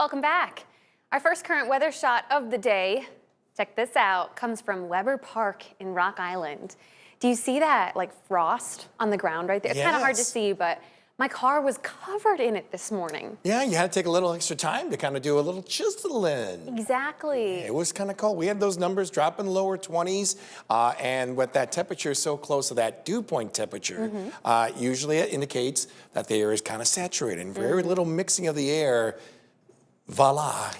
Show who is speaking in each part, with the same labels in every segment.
Speaker 1: Welcome back. Our first current weather shot of the day, check this out, comes from Weber Park in Rock Island. Do you see that like frost on the ground right there? It's kind of hard to see, but my car was covered in it this morning.
Speaker 2: Yeah, you had to take a little extra time to kind of do a little chiseling.
Speaker 1: Exactly.
Speaker 2: It was kind of cold. We had those numbers drop in the lower 20s, and with that temperature so close to that dew point temperature, usually it indicates that the air is kind of saturated and very little mixing of the air. Voila.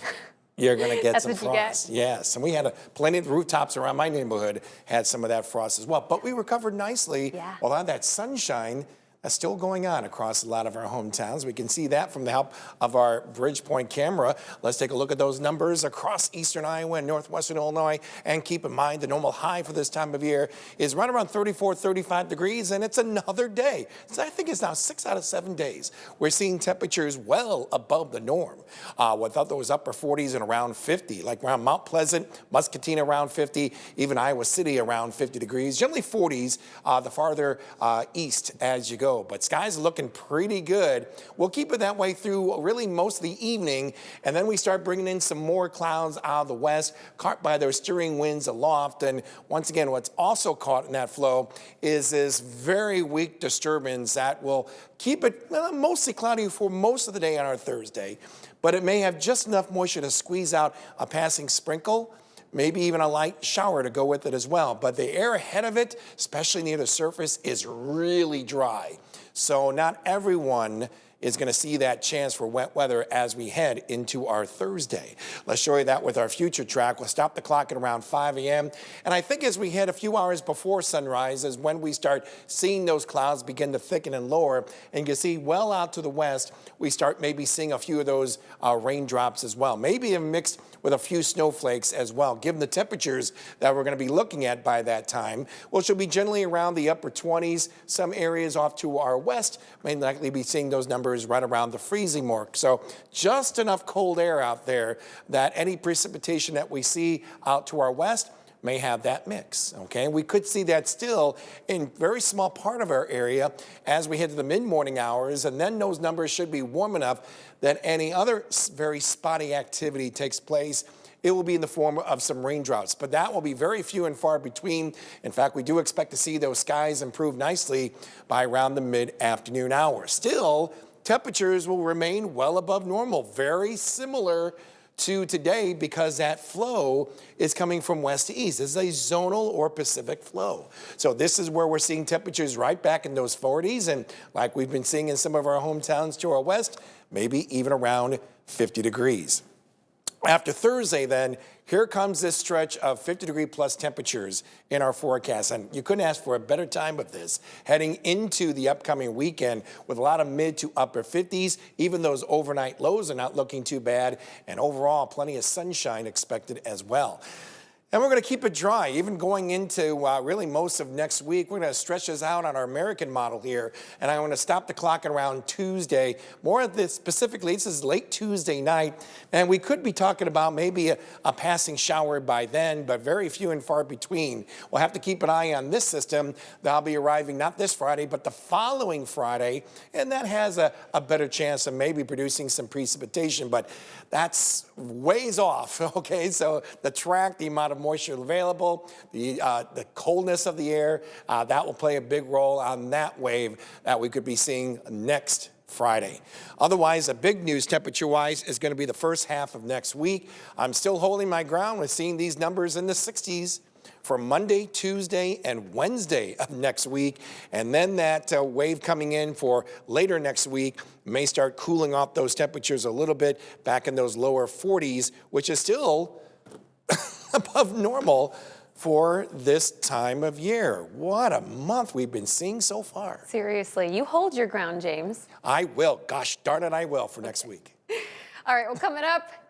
Speaker 2: You're going to get some frost. Yes, and we had plenty of rooftops around my neighborhood had some of that frost as well. But we recovered nicely.
Speaker 1: Yeah.
Speaker 2: A lot of that sunshine that's still going on across a lot of our hometowns. We can see that from the help of our Bridgepoint camera. Let's take a look at those numbers across eastern Iowa and northwestern Illinois. And keep in mind the normal high for this time of year is right around 34, 35 degrees, and it's another day. So I think it's now 6 out of 7 days. We're seeing temperatures well above the norm. Without those upper 40s and around 50, like around Mount Pleasant, Muscatine around 50, even Iowa City around 50 degrees. Generally 40s the farther east as you go. But skies are looking pretty good. We'll keep it that way through really most of the evening, and then we start bringing in some more clouds out of the west, caught by those steering winds aloft. And once again, what's also caught in that flow is this very weak disturbance that will keep it mostly cloudy for most of the day on our Thursday, but it may have just enough moisture to squeeze out a passing sprinkle, maybe even a light shower to go with it as well. But the air ahead of it, especially near the surface, is really dry. So not everyone is going to see that chance for wet weather as we head into our Thursday. Let's show you that with our future track. We'll stop the clock at around 5 a.m. And I think as we head a few hours before sunrise is when we start seeing those clouds begin to thicken and lower. And you can see well out to the west, we start maybe seeing a few of those raindrops as well. Maybe even mixed with a few snowflakes as well, given the temperatures that we're going to be looking at by that time, which will be generally around the upper 20s. Some areas off to our west may likely be seeing those numbers right around the freezing mark. So just enough cold air out there that any precipitation that we see out to our west may have that mix, okay? We could see that still in very small part of our area as we head to the mid-morning hours, and then those numbers should be warm enough that any other very spotty activity takes place. It will be in the form of some raindrops, but that will be very few and far between. In fact, we do expect to see those skies improve nicely by around the mid-afternoon hours. Still, temperatures will remain well above normal, very similar to today because that flow is coming from west to east. This is a zonal or Pacific flow. So this is where we're seeing temperatures right back in those 40s, and like we've been seeing in some of our hometowns to our west, maybe even around 50 degrees. After Thursday, then, here comes this stretch of 50-degree plus temperatures in our forecast. And you couldn't ask for a better time with this, heading into the upcoming weekend with a lot of mid to upper 50s. Even those overnight lows are not looking too bad. And overall, plenty of sunshine expected as well. And we're going to keep it dry, even going into really most of next week. We're going to stretch this out on our American model here. And I'm going to stop the clock around Tuesday. More of this specifically, this is late Tuesday night. And we could be talking about maybe a passing shower by then, but very few and far between. We'll have to keep an eye on this system. That'll be arriving not this Friday, but the following Friday. And that has a better chance of maybe producing some precipitation. But that's ways off, okay? So the track, the amount of moisture available, the coldness of the air, that will play a big role on that wave that we could be seeing next Friday. Otherwise, the big news temperature-wise is going to be the first half of next week. I'm still holding my ground with seeing these numbers in the 60s for Monday, Tuesday, and Wednesday of next week. And then that wave coming in for later next week may start cooling off those temperatures a little bit back in those lower 40s, which is still above normal for this time of year. What a month we've been seeing so far.
Speaker 1: Seriously, you hold your ground, James.
Speaker 2: I will. Gosh darn it, I will for next week.
Speaker 1: All right, well, coming up.